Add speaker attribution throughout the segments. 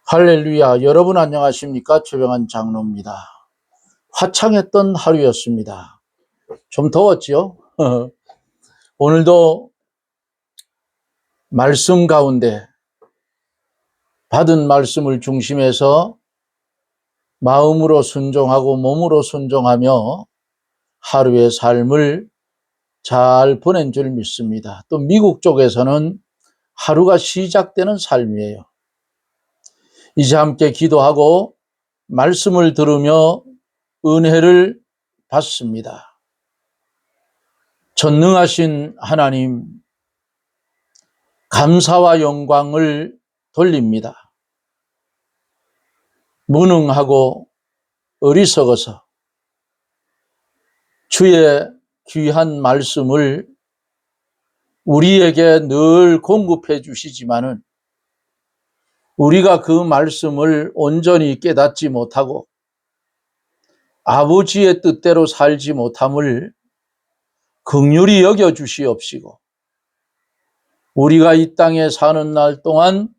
Speaker 1: 할렐루야. 여러분 안녕하십니까? 최병환 장로입니다. 화창했던 하루였습니다. 좀 더웠죠? 오늘도 말씀 가운데 받은 말씀을 중심해서 마음으로 순종하고 몸으로 순종하며 하루의 삶을 잘 보낸 줄 믿습니다. 또 미국 쪽에서는 하루가 시작되는 삶이에요. 이제 함께 기도하고 말씀을 들으며 은혜를 받습니다. 전능하신 하나님, 감사와 영광을 돌립니다. 무능하고 어리석어서 주의 귀한 말씀을 우리에게 늘 공급해 주시지만은 우리가 그 말씀을 온전히 깨닫지 못하고 아버지의 뜻대로 살지 못함을 긍휼히 여겨 주시옵시고, 우리가 이 땅에 사는 날 동안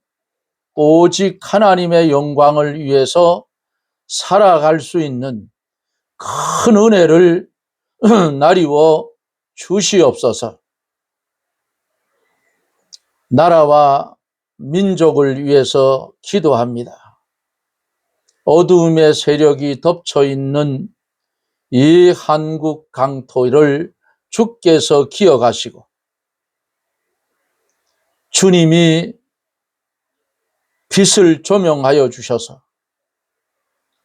Speaker 1: 오직 하나님의 영광을 위해서 살아갈 수 있는 큰 은혜를 나리워 주시옵소서. 나라와 민족을 위해서 기도합니다. 어두움의 세력이 덮쳐 있는 이 한국 강토를 주께서 기억하시고, 주님이 빛을 조명하여 주셔서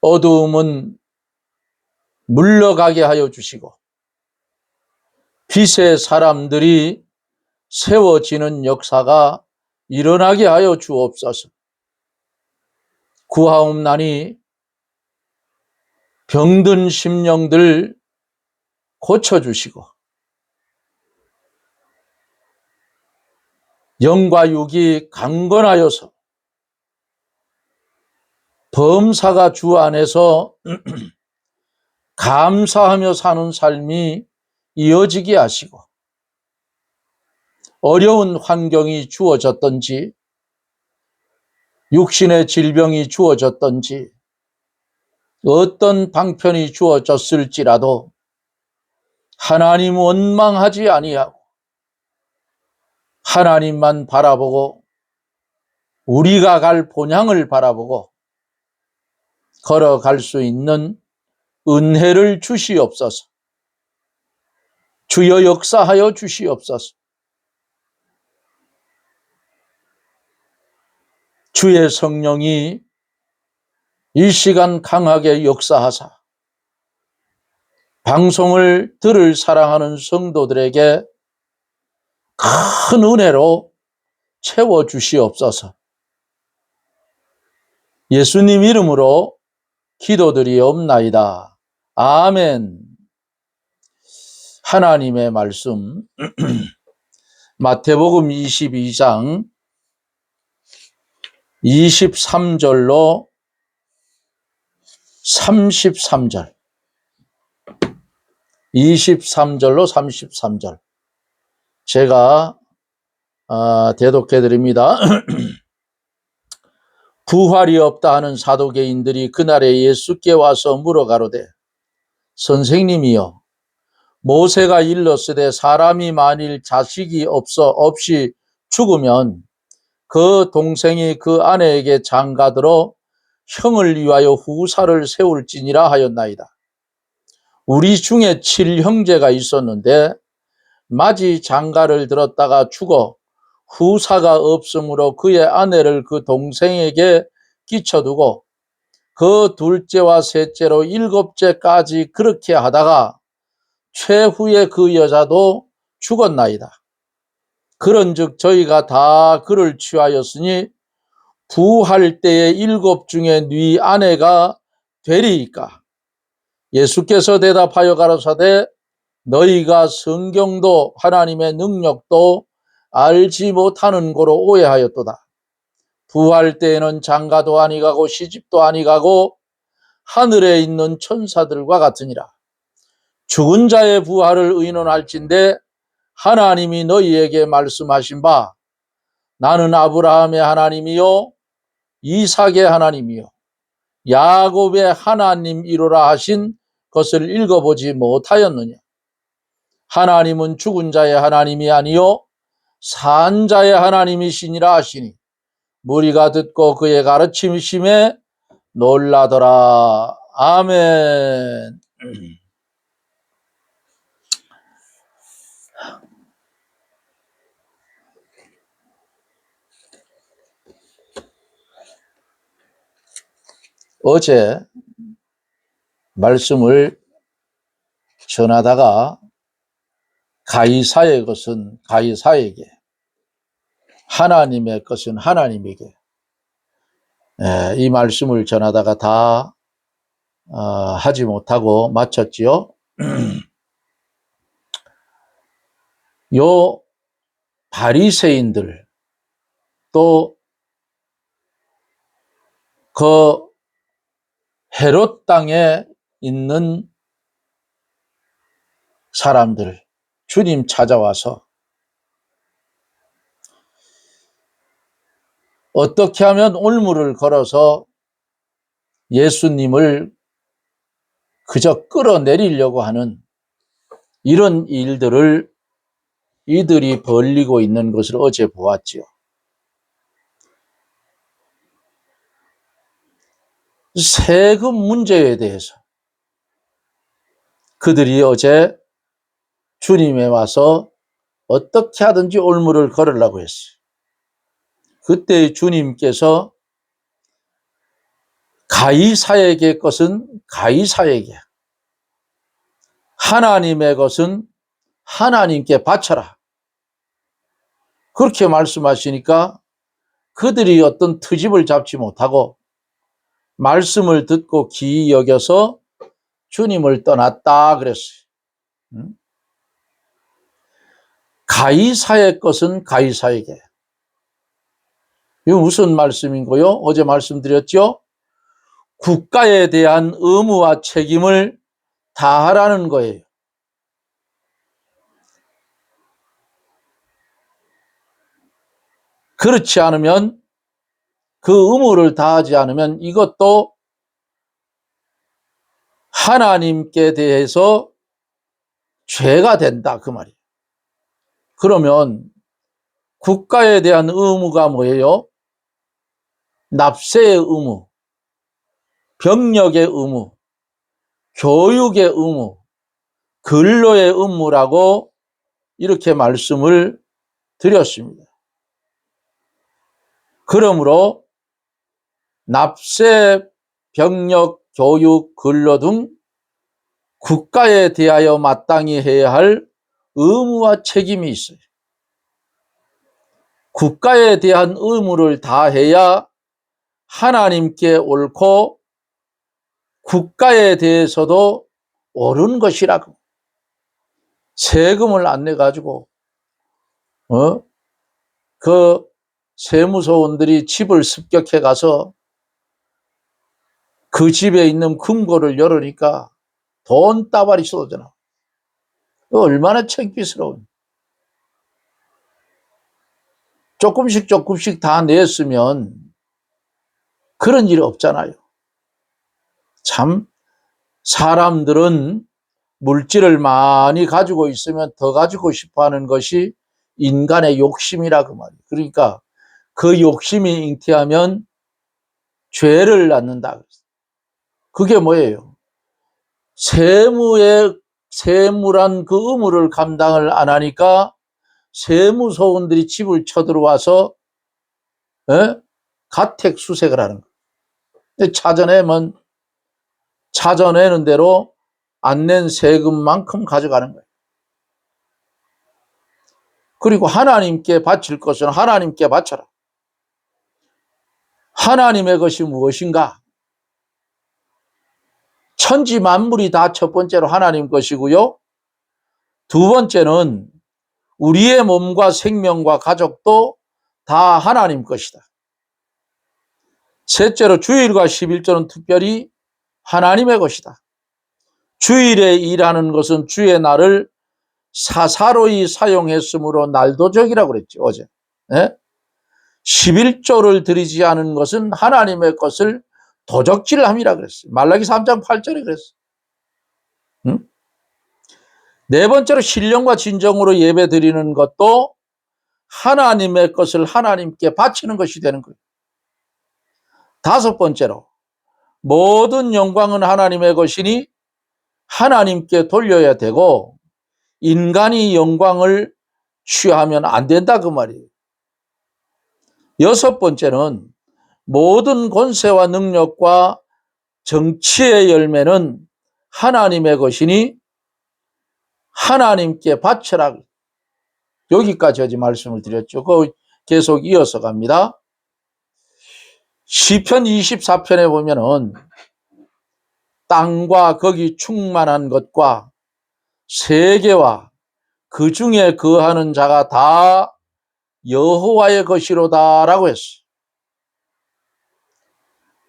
Speaker 1: 어두움은 물러가게 하여 주시고, 빛의 사람들이 세워지는 역사가 일어나게 하여 주옵소서. 구하옵나니 병든 심령들 고쳐주시고, 영과 육이 강건하여서 범사가 주 안에서 감사하며 사는 삶이 이어지게 하시고, 어려운 환경이 주어졌던지 육신의 질병이 주어졌던지 어떤 방편이 주어졌을지라도 하나님 원망하지 아니하고 하나님만 바라보고 우리가 갈 본향을 바라보고 걸어갈 수 있는 은혜를 주시옵소서. 주여 역사하여 주시옵소서. 주의 성령이 이 시간 강하게 역사하사 방송을 들을 사랑하는 성도들에게 큰 은혜로 채워주시옵소서. 예수님 이름으로 기도드리옵나이다. 아멘. 하나님의 말씀 마태복음 22장 23절로 33절 23절로 33절 제가 대독해 드립니다. 부활이 없다 하는 사두개인들이 그날에 예수께 와서 물어가로되, 선생님이여, 모세가 일렀으되 사람이 만일 자식이 없이 죽으면 그 동생이 그 아내에게 장가들어 형을 위하여 후사를 세울지니라 하였나이다. 우리 중에 7형제가 있었는데 마지 장가를 들었다가 죽어 후사가 없으므로 그의 아내를 그 동생에게 끼쳐두고 그 둘째와 셋째로 7째까지 그렇게 하다가 최후에 그 여자도 죽었나이다. 그런즉 저희가 다 그를 취하였으니 부할 때에 7 중에 네 아내가 되리이까? 예수께서 대답하여 가라사대, 너희가 성경도 하나님의 능력도 알지 못하는 고로 오해하였도다. 부할 때에는 장가도 아니 가고 시집도 아니 가고 하늘에 있는 천사들과 같으니라. 죽은 자의 부활을 의논할진대 하나님이 너희에게 말씀하신 바, 나는 아브라함의 하나님이요 이삭의 하나님이요 야곱의 하나님이로라 하신 것을 읽어보지 못하였느냐. 하나님은 죽은 자의 하나님이 아니요 산 자의 하나님이시니라 하시니 무리가 듣고 그의 가르침심에 놀라더라. 아멘. 어제 말씀을 전하다가 가이사의 것은 가이사에게, 하나님의 것은 하나님에게, 이 말씀을 전하다가 다 하지 못하고 마쳤지요. 요 바리새인들 또 그 헤롯 땅에 있는 사람들 주님 찾아와서 어떻게 하면 올무를 걸어서 예수님을 그저 끌어내리려고 하는 이런 일들을 이들이 벌이고 있는 것을 어제 보았지요. 세금 문제에 대해서 그들이 어제 주님에 와서 어떻게 하든지 올무를 걸으려고 했어요. 그때 주님께서 가이사에게 것은 가이사에게, 하나님의 것은 하나님께 바쳐라. 그렇게 말씀하시니까 그들이 어떤 트집을 잡지 못하고 말씀을 듣고 기이 여겨서 주님을 떠났다 그랬어요. 가이사의 것은 가이사에게. 이거 무슨 말씀인고요? 어제 말씀드렸죠? 국가에 대한 의무와 책임을 다하라는 거예요. 그렇지 않으면, 그 의무를 다하지 않으면 이것도 하나님께 대해서 죄가 된다 그 말이에요. 그러면 국가에 대한 의무가 뭐예요? 납세의 의무, 병력의 의무, 교육의 의무, 근로의 의무라고 이렇게 말씀을 드렸습니다. 그러므로 납세, 병력, 교육, 근로 등 국가에 대하여 마땅히 해야 할 의무와 책임이 있어요. 국가에 대한 의무를 다해야 하나님께 옳고 국가에 대해서도 옳은 것이라고. 세금을 안 내가지고 그 세무서원들이 집을 습격해 가서 그 집에 있는 금고를 열으니까 돈 따발이 쏟아져. 얼마나 창피스러운. 조금씩 조금씩 다 냈으면 그런 일이 없잖아요. 참 사람들은 물질을 많이 가지고 있으면 더 가지고 싶어 하는 것이 인간의 욕심이라 그 말이에요. 그러니까 그 욕심이 잉태하면 죄를 낳는다. 그게 뭐예요? 세무란 그 의무를 감당을 안 하니까 세무소원들이 집을 쳐들어와서 가택수색을 하는 거예요. 찾아내는 대로 안 낸 세금만큼 가져가는 거예요. 그리고 하나님께 바칠 것은 하나님께 바쳐라. 하나님의 것이 무엇인가? 천지 만물이 다 첫 번째로 하나님 것이고요. 두 번째는 우리의 몸과 생명과 가족도 다 하나님 것이다. 셋째로 주일과 11조는 특별히 하나님의 것이다. 주일에 일하는 것은 주의 날을 사사로이 사용했으므로 날도적이라고 그랬죠, 어제. 네? 11조를 드리지 않은 것은 하나님의 것을 도적질함이라 그랬어요. 말라기 3장 8절에 그랬어요. 응? 네 번째로 신령과 진정으로 예배 드리는 것도 하나님의 것을 하나님께 바치는 것이 되는 거예요. 다섯 번째로 모든 영광은 하나님의 것이니 하나님께 돌려야 되고 인간이 영광을 취하면 안 된다 그 말이에요. 여섯 번째는 모든 권세와 능력과 정치의 열매는 하나님의 것이니 하나님께 바쳐라. 여기까지 어제 말씀을 드렸죠. 그 계속 이어서 갑니다. 시편 24편에 보면은 땅과 거기 충만한 것과 세계와 그 중에 거하는 자가 다 여호와의 것이로다라고 했어요.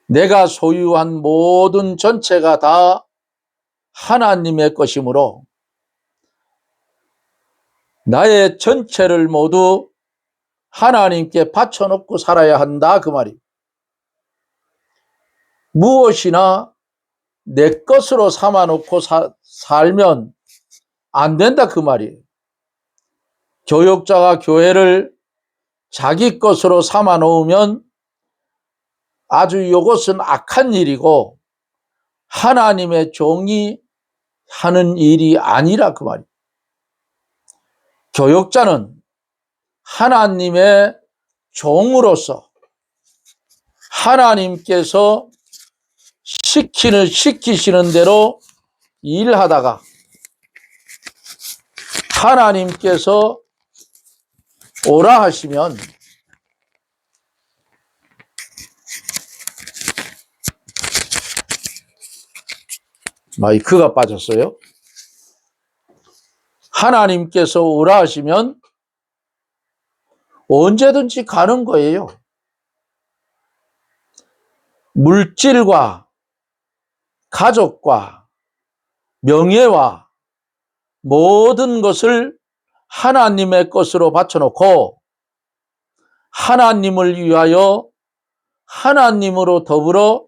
Speaker 1: 내가 소유한 모든 전체가 다 하나님의 것이므로 나의 전체를 모두 하나님께 바쳐놓고 살아야 한다 그 말이에요. 무엇이나 내 것으로 삼아놓고 살면 안 된다 그 말이에요. 교역자가 교회를 자기 것으로 삼아 놓으면 아주 이것은 악한 일이고 하나님의 종이 하는 일이 아니라 그 말이에요. 교역자는 하나님의 종으로서 하나님께서 시키시는 대로 일하다가 하나님께서 오라 하시면 마이크가 빠졌어요. 하나님께서 오라 하시면 언제든지 가는 거예요. 물질과 가족과 명예와 모든 것을 하나님의 것으로 바쳐놓고 하나님을 위하여 하나님으로 더불어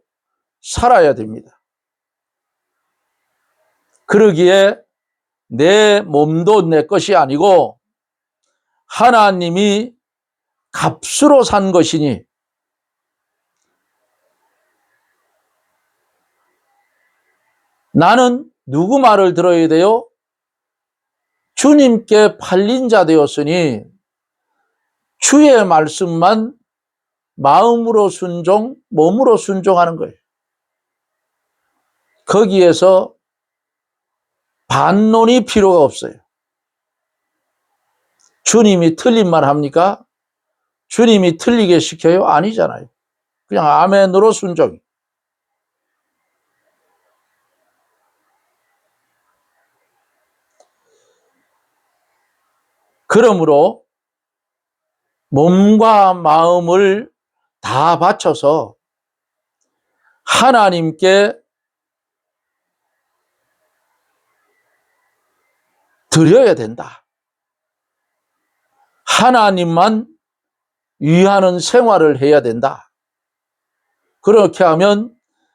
Speaker 1: 살아야 됩니다. 그러기에 내 몸도 내 것이 아니고 하나님이 값으로 산 것이니 나는 누구 말을 들어야 돼요? 주님께 팔린 자 되었으니 주의 말씀만 마음으로 순종, 몸으로 순종하는 거예요. 거기에서 반론이 필요가 없어요. 주님이 틀린 말 합니까? 주님이 틀리게 시켜요? 아니잖아요. 그냥 아멘으로 순종. 그러므로 몸과 마음을 다 바쳐서 하나님께 드려야 된다. 하나님만 위하는 생활을 해야 된다. 그렇게 하면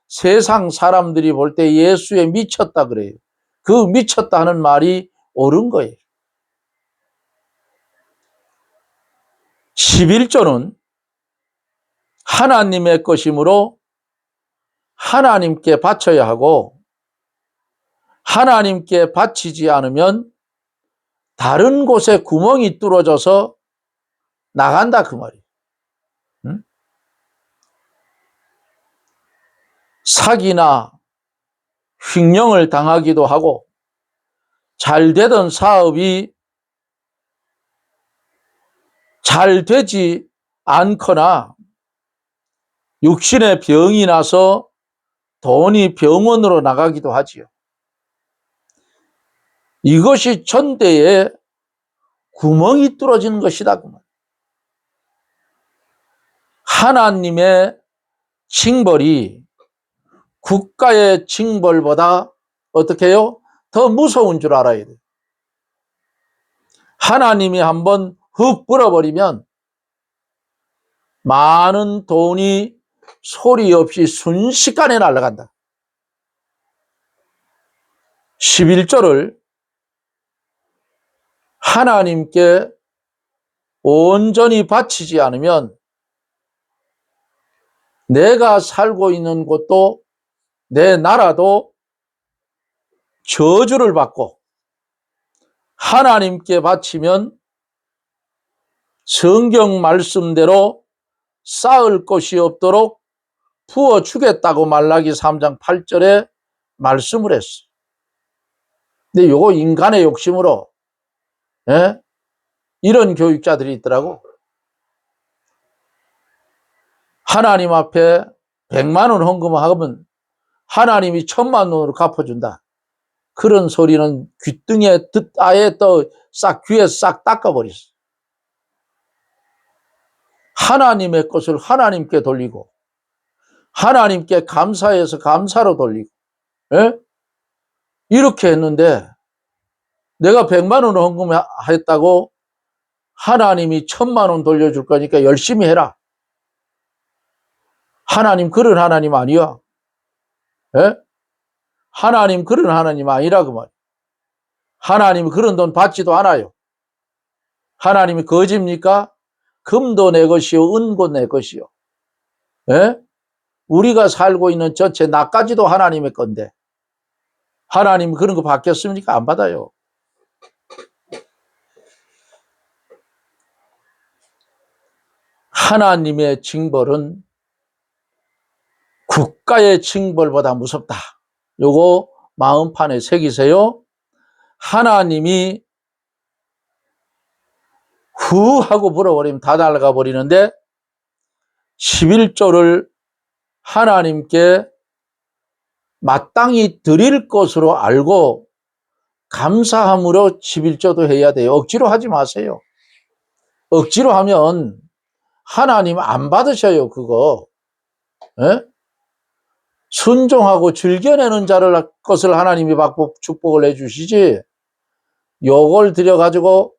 Speaker 1: 세상 사람들이 볼 때 예수에 미쳤다 그래요. 그 미쳤다 하는 말이 옳은 거예요. 11조는 하나님의 것이므로 하나님께 바쳐야 하고 하나님께 바치지 않으면 다른 곳에 구멍이 뚫어져서 나간다 그 말이에요. 응? 사기나 횡령을 당하기도 하고 잘 되던 사업이 잘 되지 않거나 육신의 병이 나서 돈이 병원으로 나가기도 하지요. 이것이 전대에 구멍이 뚫어지는 것이다. 하나님의 징벌이 국가의 징벌보다 어떻게 해요? 더 무서운 줄 알아야 돼요. 하나님이 한번 훅 불어버리면 많은 돈이 소리 없이 순식간에 날아간다. 11조를 하나님께 온전히 바치지 않으면 내가 살고 있는 곳도 내 나라도 저주를 받고, 하나님께 바치면 성경 말씀대로 쌓을 것이 없도록 부어주겠다고 말라기 3장 8절에 말씀을 했어. 근데 요거 인간의 욕심으로, 예? 이런 교육자들이 있더라고. 하나님 앞에 100만 원 헌금하면 하나님이 1000만 원으로 갚아준다. 그런 소리는 귀등에 아예 또 싹 귀에 싹 닦아버렸어. 하나님의 것을 하나님께 돌리고, 하나님께 감사해서 감사로 돌리고, 예? 이렇게 했는데 내가 100만 원 헌금했다고 하나님이 1000만 원 돌려줄 거니까 열심히 해라. 하나님 그런 하나님 아니야. 예? 하나님 그런 하나님 아니라 그 말이야. 하나님이 그런 돈 받지도 않아요. 하나님이 거짓입니까? 금도 내 것이요 은도 내 것이요. 예? 우리가 살고 있는 전체 나까지도 하나님의 건데 하나님 그런 거 받겠습니까? 안 받아요. 하나님의 징벌은 국가의 징벌보다 무섭다. 요거 마음판에 새기세요. 하나님이 후 하고 불어버리면 다 날아가 버리는데 11조를 하나님께 마땅히 드릴 것으로 알고 감사함으로 11조도 해야 돼요. 억지로 하지 마세요. 억지로 하면 하나님 안 받으셔요. 그거. 에? 순종하고 즐겨내는 자를 것을 하나님이 받고 축복을 해주시지, 요걸 들여가지고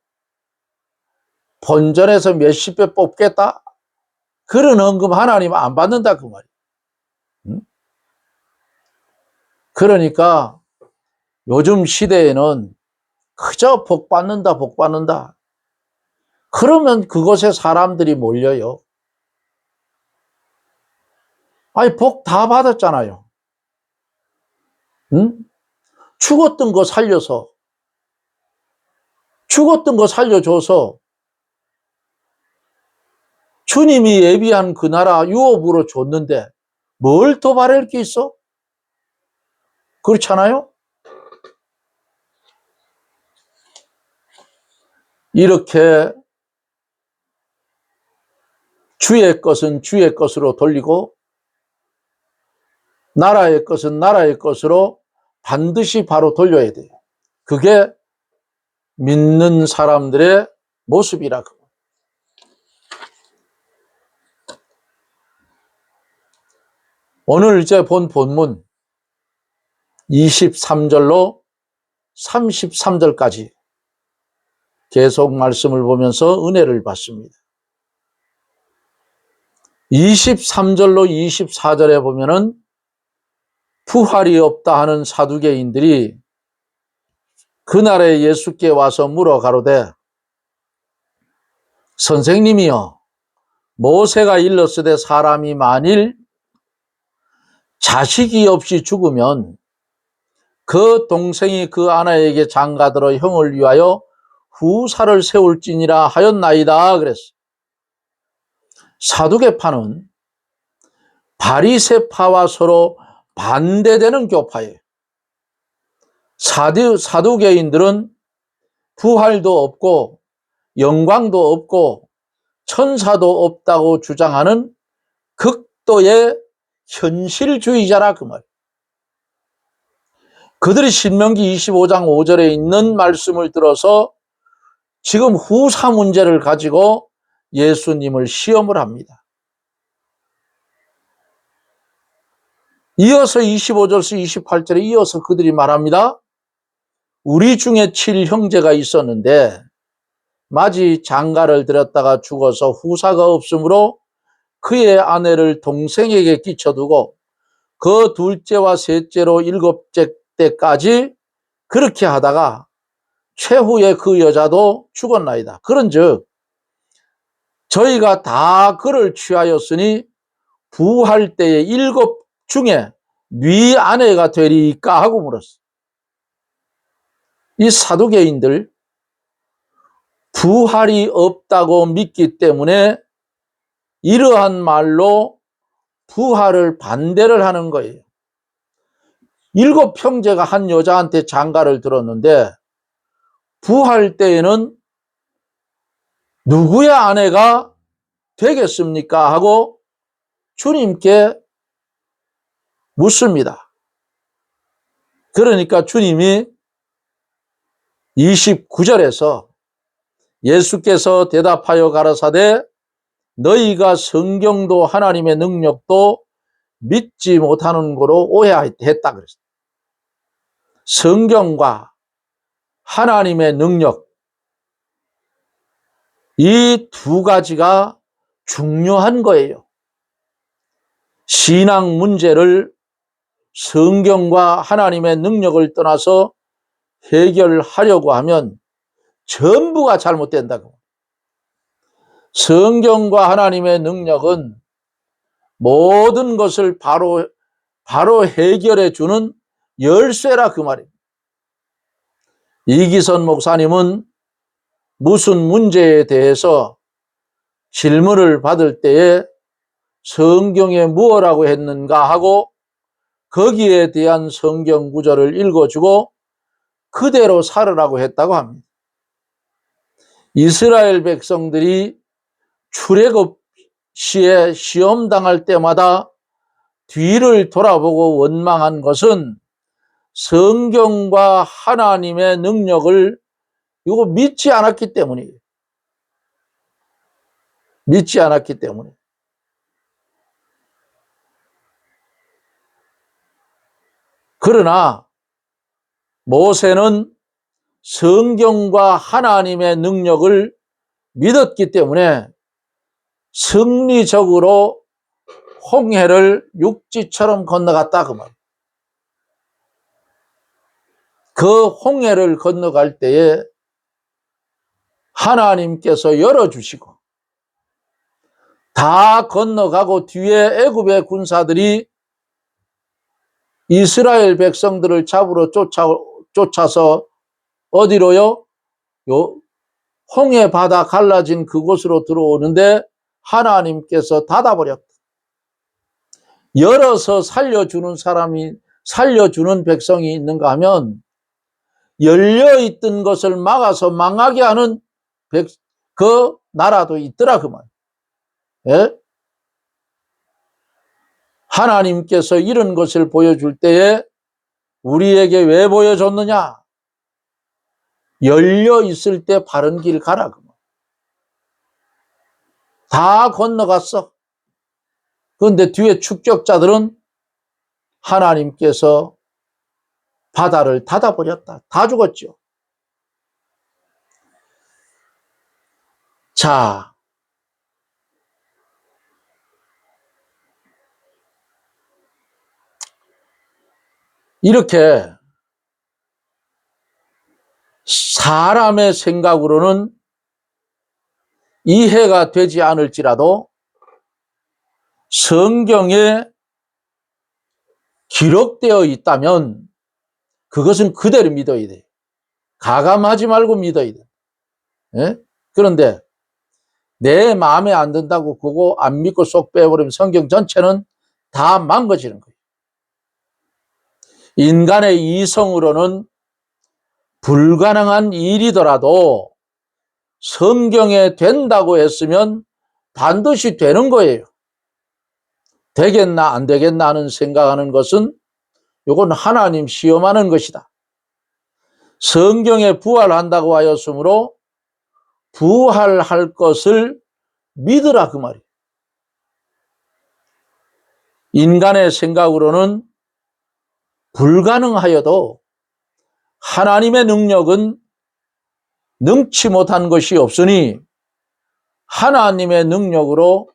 Speaker 1: 본전에서 몇십 배 뽑겠다? 그런 헌금 하나님 안 받는다 그 말이에요. 응? 그러니까 요즘 시대에는 그저 복 받는다 복 받는다. 그러면 그곳에 사람들이 몰려요. 아니 복 다 받았잖아요. 응? 죽었던 거 살려서, 죽었던 거 살려줘서 주님이 예비한 그 나라 유업으로 줬는데 뭘 더 바랄 게 있어? 그렇잖아요? 이렇게 주의 것은 주의 것으로 돌리고 나라의 것은 나라의 것으로 반드시 바로 돌려야 돼요. 그게 믿는 사람들의 모습이라고. 오늘 이제 본 본문 23절로 33절까지 계속 말씀을 보면서 은혜를 받습니다. 23절로 24절에 보면은 부활이 없다 하는 사두개인들이 그날에 예수께 와서 물어 가로되 선생님이여, 모세가 일렀으되 사람이 만일 자식이 없이 죽으면 그 동생이 그 아내에게 장가들어 형을 위하여 후사를 세울지니라 하였나이다 그랬어. 사두개파는 바리새파와 서로 반대되는 교파예요. 사두개인들은 부활도 없고 영광도 없고 천사도 없다고 주장하는 극도의 현실주의자라 그 말. 그들이 신명기 25장 5절에 있는 말씀을 들어서 지금 후사 문제를 가지고 예수님을 시험을 합니다. 이어서 25절에서 28절에 이어서 그들이 말합니다. 우리 중에 7형제가 있었는데 마지 장가를 들였다가 죽어서 후사가 없으므로 그의 아내를 동생에게 끼쳐두고 그 둘째와 셋째로 일곱째 때까지 그렇게 하다가 최후에 그 여자도 죽었나이다. 그런즉 저희가 다 그를 취하였으니 부할 때에 일곱 중에 네 아내가 되리까 하고 물었어. 이 사두개인들 부활이 없다고 믿기 때문에 이러한 말로 부활을 반대를 하는 거예요. 일곱 형제가 한 여자한테 장가를 들었는데 부활 때에는 누구의 아내가 되겠습니까? 하고 주님께 묻습니다. 그러니까 주님이 29절에서 예수께서 대답하여 가라사대 너희가 성경도 하나님의 능력도 믿지 못하는 거로 오해했다 그랬어요. 성경과 하나님의 능력 이 두 가지가 중요한 거예요. 신앙 문제를 성경과 하나님의 능력을 떠나서 해결하려고 하면 전부가 잘못된다고. 성경과 하나님의 능력은 모든 것을 바로 해결해 주는 열쇠라 그 말입니다. 이기선 목사님은 무슨 문제에 대해서 질문을 받을 때에 성경에 무엇라고 했는가 하고 거기에 대한 성경 구절을 읽어주고 그대로 살으라고 했다고 합니다. 이스라엘 백성들이 출애굽 시에 시험 당할 때마다 뒤를 돌아보고 원망한 것은 성경과 하나님의 능력을 이거 믿지 않았기 때문이에요. 믿지 않았기 때문에. 그러나 모세는 성경과 하나님의 능력을 믿었기 때문에 승리적으로 홍해를 육지처럼 건너갔다 그 말. 그 홍해를 건너갈 때에 하나님께서 열어주시고 다 건너가고 뒤에 애굽의 군사들이 이스라엘 백성들을 잡으러 쫓아서 어디로요? 홍해 바다 갈라진 그곳으로 들어오는데 하나님께서 닫아버렸다. 열어서 살려주는 백성이 있는가 하면 열려있던 것을 막아서 망하게 하는 그 나라도 있더라 그 말. 예? 하나님께서 이런 것을 보여줄 때에 우리에게 왜 보여줬느냐? 열려 있을 때 바른 길 가라. 다 건너갔어. 그런데 뒤에 축적자들은 하나님께서 바다를 닫아버렸다. 다 죽었죠. 자, 이렇게 사람의 생각으로는 이해가 되지 않을지라도 성경에 기록되어 있다면 그것은 그대로 믿어야 돼. 가감하지 말고 믿어야 돼. 예? 그런데 내 마음에 안 든다고 그거 안 믿고 쏙 빼버리면 성경 전체는 다 망가지는 거예요. 인간의 이성으로는 불가능한 일이더라도 성경에 된다고 했으면 반드시 되는 거예요. 되겠나 안 되겠나 하는 생각하는 것은 이건 하나님 시험하는 것이다. 성경에 부활한다고 하였으므로 부활할 것을 믿으라 그 말이에요. 인간의 생각으로는 불가능하여도 하나님의 능력은 능치 못한 것이 없으니 하나님의 능력으로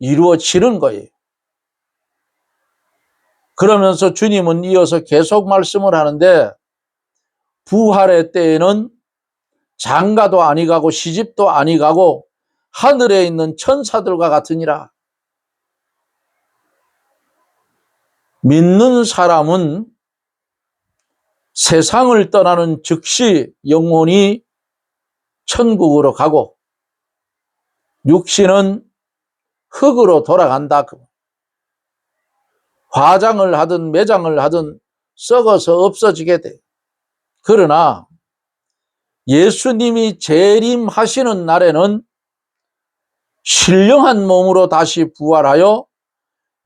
Speaker 1: 이루어지는 거예요. 그러면서 주님은 이어서 계속 말씀을 하는데 부활의 때에는 장가도 아니 가고 시집도 아니 가고 하늘에 있는 천사들과 같으니라. 믿는 사람은 세상을 떠나는 즉시 영혼이 천국으로 가고 육신은 흙으로 돌아간다. 화장을 하든 매장을 하든 썩어서 없어지게 돼. 그러나 예수님이 재림하시는 날에는 신령한 몸으로 다시 부활하여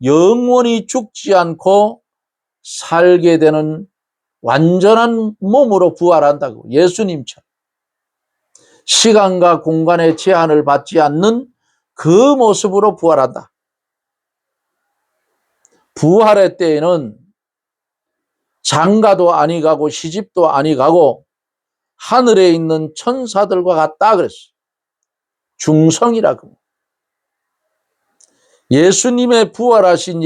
Speaker 1: 영원히 죽지 않고 살게 되는 완전한 몸으로 부활한다고. 예수님처럼 시간과 공간의 제한을 받지 않는 그 모습으로 부활한다. 부활의 때에는 장가도 아니 가고 시집도 아니 가고 하늘에 있는 천사들과 같다 그랬어. 중성이라고. 예수님의 부활하신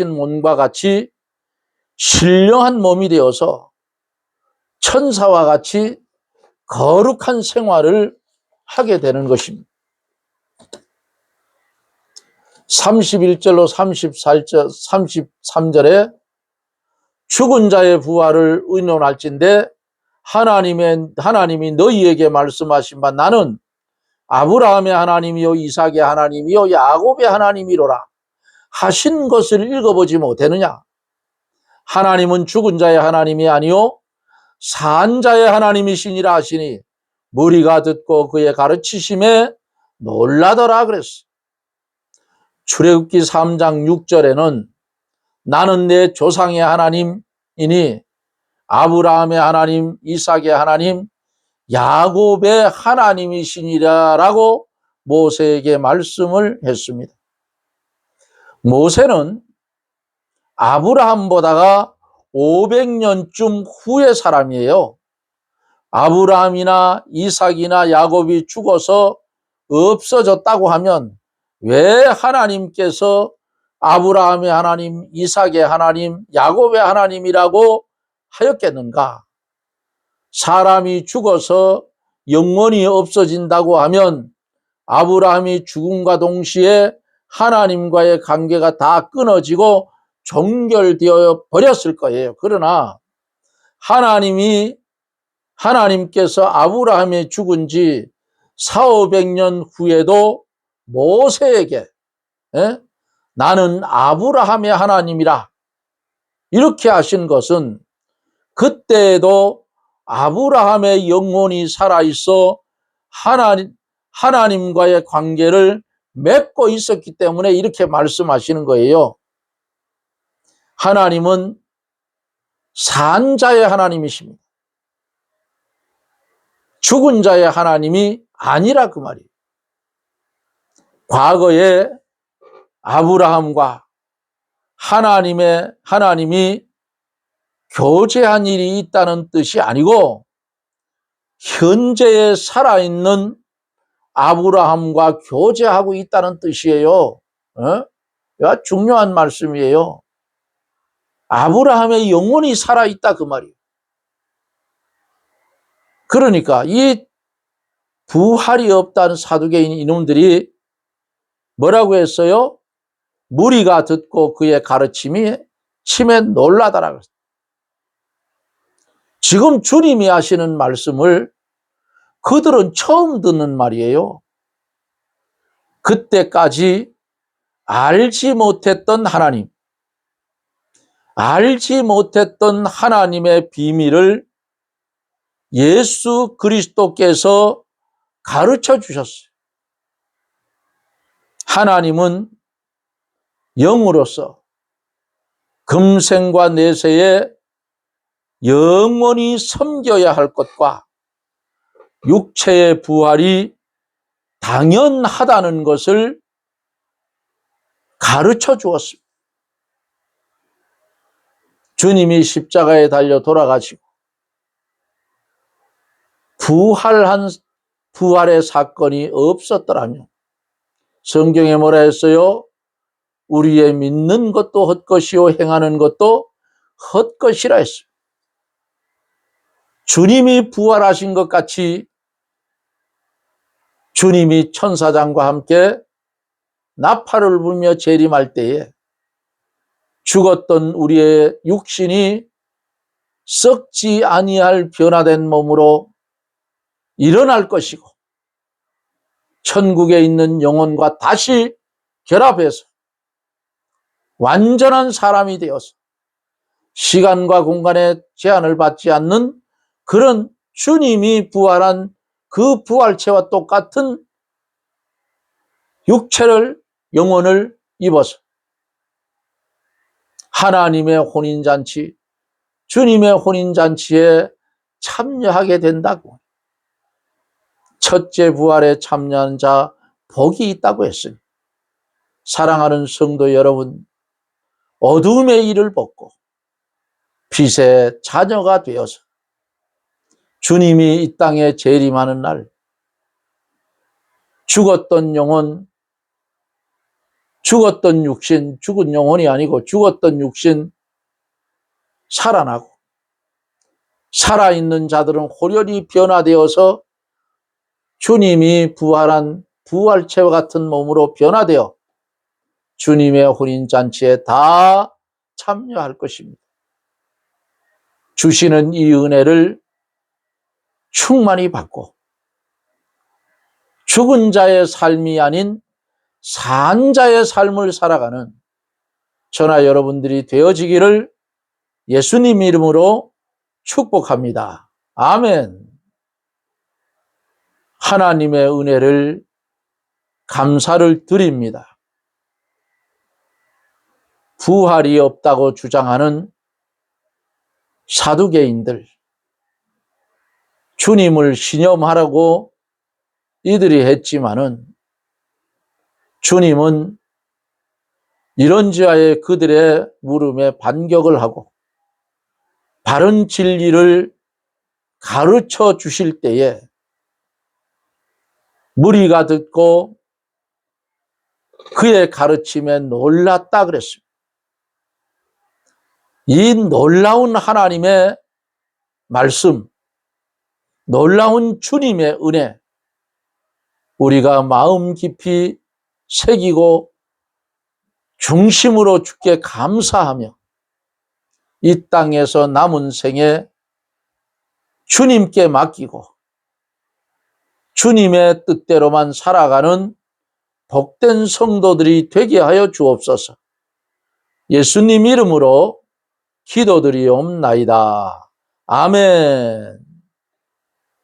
Speaker 1: 몸과 같이 신령한 몸이 되어서 천사와 같이 거룩한 생활을 하게 되는 것입니다. 31절로 33절에 죽은 자의 부활을 의논할진대 하나님이 너희에게 말씀하신 바 나는 아브라함의 하나님이요 이삭의 하나님이요 야곱의 하나님이로라 하신 것을 읽어보지 못했느냐. 하나님은 죽은 자의 하나님이 아니요 산 자의 하나님이시니라 하시니 무리가 듣고 그의 가르치심에 놀라더라 그랬어. 출애굽기 3장 6절에는 나는 내 조상의 하나님이니 아브라함의 하나님, 이삭의 하나님, 야곱의 하나님이시니라라고 모세에게 말씀을 했습니다. 모세는 아브라함보다가 500년쯤 후의 사람이에요. 아브라함이나 이삭이나 야곱이 죽어서 없어졌다고 하면 왜 하나님께서 아브라함의 하나님, 이삭의 하나님, 야곱의 하나님이라고 하였겠는가? 사람이 죽어서 영원히 없어진다고 하면 아브라함이 죽음과 동시에 하나님과의 관계가 다 끊어지고 종결되어 버렸을 거예요. 그러나 하나님께서 아브라함이 죽은 지 400~500년 후에도 모세에게 나는 아브라함의 하나님이라 이렇게 하신 것은 그때에도 아브라함의 영혼이 살아있어 하나님과의 관계를 맺고 있었기 때문에 이렇게 말씀하시는 거예요. 하나님은 산 자의 하나님이십니다. 죽은 자의 하나님이 아니라 그 말이에요. 과거에 아브라함과 하나님이 교제한 일이 있다는 뜻이 아니고 현재에 살아있는 아브라함과 교제하고 있다는 뜻이에요. 이거 중요한 말씀이에요. 아브라함의 영혼이 살아있다 그 말이에요. 그러니까 이 부활이 없다는 사두개인 이놈들이 뭐라고 했어요? 무리가 듣고 그의 가르침에 놀라더라 그랬어요. 지금 주님이 하시는 말씀을 그들은 처음 듣는 말이에요. 그때까지 알지 못했던 하나님의 비밀을 예수 그리스도께서 가르쳐 주셨어요. 하나님은 영으로서 금생과 내세에 영원히 섬겨야 할 것과 육체의 부활이 당연하다는 것을 가르쳐 주었습니다. 주님이 십자가에 달려 돌아가시고 부활의 사건이 없었더라면 성경에 뭐라 했어요? 우리의 믿는 것도 헛것이요 행하는 것도 헛것이라 했어요. 주님이 부활하신 것 같이 주님이 천사장과 함께 나팔을 불며 재림할 때에 죽었던 우리의 육신이 썩지 아니할 변화된 몸으로 일어날 것이고 천국에 있는 영혼과 다시 결합해서 완전한 사람이 되어서 시간과 공간의 제한을 받지 않는 그런 주님이 부활한 그 부활체와 똑같은 육체를, 영혼을 입어서 하나님의 혼인잔치, 주님의 혼인잔치에 참여하게 된다고. 첫째 부활에 참여한 자 복이 있다고 했으니 사랑하는 성도 여러분, 어둠의 일을 벗고 빛의 자녀가 되어서 주님이 이 땅에 재림하는 날 죽었던 영혼, 죽었던 육신, 죽은 영혼이 아니고 죽었던 육신 살아나고 살아있는 자들은 호련히 변화되어서 주님이 부활한 부활체와 같은 몸으로 변화되어 주님의 혼인잔치에 다 참여할 것입니다. 주시는 이 은혜를 충만히 받고 죽은 자의 삶이 아닌 산 자의 삶을 살아가는 저나 여러분들이 되어지기를 예수님 이름으로 축복합니다. 아멘. 하나님의 은혜를 감사를 드립니다. 부활이 없다고 주장하는 사두개인들, 주님을 신념하라고 이들이 했지만은 주님은 이런지하에 그들의 물음에 반격을 하고 바른 진리를 가르쳐 주실 때에 무리가 듣고 그의 가르침에 놀랐다 그랬습니다. 이 놀라운 하나님의 말씀, 놀라운 주님의 은혜, 우리가 마음 깊이 새기고 중심으로 주께 감사하며 이 땅에서 남은 생에 주님께 맡기고 주님의 뜻대로만 살아가는 복된 성도들이 되게 하여 주옵소서. 예수님 이름으로 기도드리옵나이다. 아멘.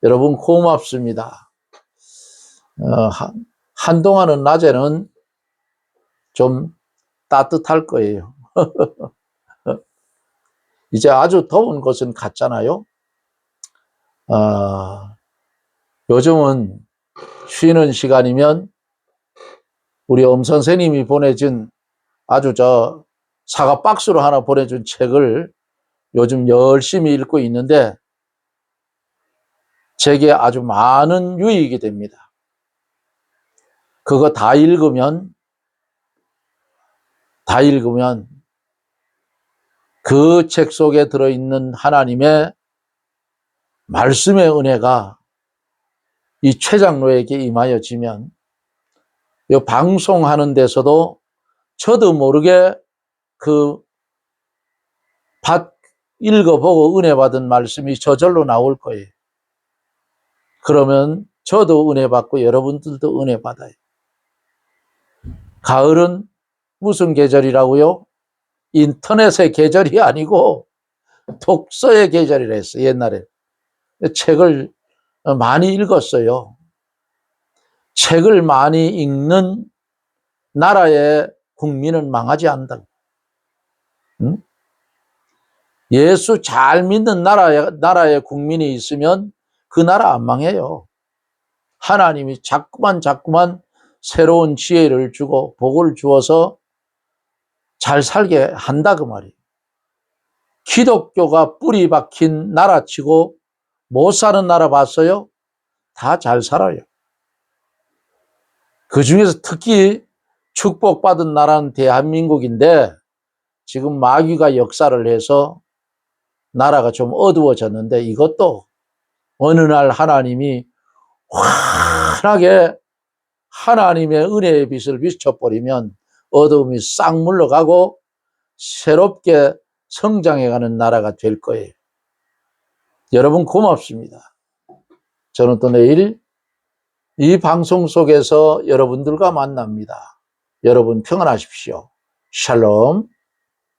Speaker 1: 여러분 고맙습니다. 한동안은 낮에는 좀 따뜻할 거예요. 이제 아주 더운 곳은 갔잖아요. 요즘은 쉬는 시간이면 우리 엄 선생님이 보내준 아주 사과 박스로 하나 보내준 책을 요즘 열심히 읽고 있는데 제게 아주 많은 유익이 됩니다. 그거 다 읽으면 그 책 속에 들어있는 하나님의 말씀의 은혜가 이 최 장로에게 임하여지면 이 방송하는 데서도 저도 모르게 그 읽어보고 은혜 받은 말씀이 저절로 나올 거예요. 그러면 저도 은혜 받고 여러분들도 은혜 받아요. 가을은 무슨 계절이라고요? 인터넷의 계절이 아니고 독서의 계절이라 했어요. 옛날에 책을 많이 읽었어요. 책을 많이 읽는 나라의 국민은 망하지 않는다. 응? 예수 잘 믿는 나라의 국민이 있으면 그 나라 안 망해요. 하나님이 자꾸만 새로운 지혜를 주고 복을 주어서 잘 살게 한다 그 말이에요. 기독교가 뿌리 박힌 나라치고 못 사는 나라 봤어요? 다 잘 살아요. 그 중에서 특히 축복받은 나라는 대한민국인데 지금 마귀가 역사를 해서 나라가 좀 어두워졌는데 이것도 어느 날 하나님이 환하게 하나님의 은혜의 빛을 비춰버리면 어두움이 싹 물러가고 새롭게 성장해가는 나라가 될 거예요. 여러분 고맙습니다. 저는 또 내일 이 방송 속에서 여러분들과 만납니다. 여러분 평안하십시오. 샬롬.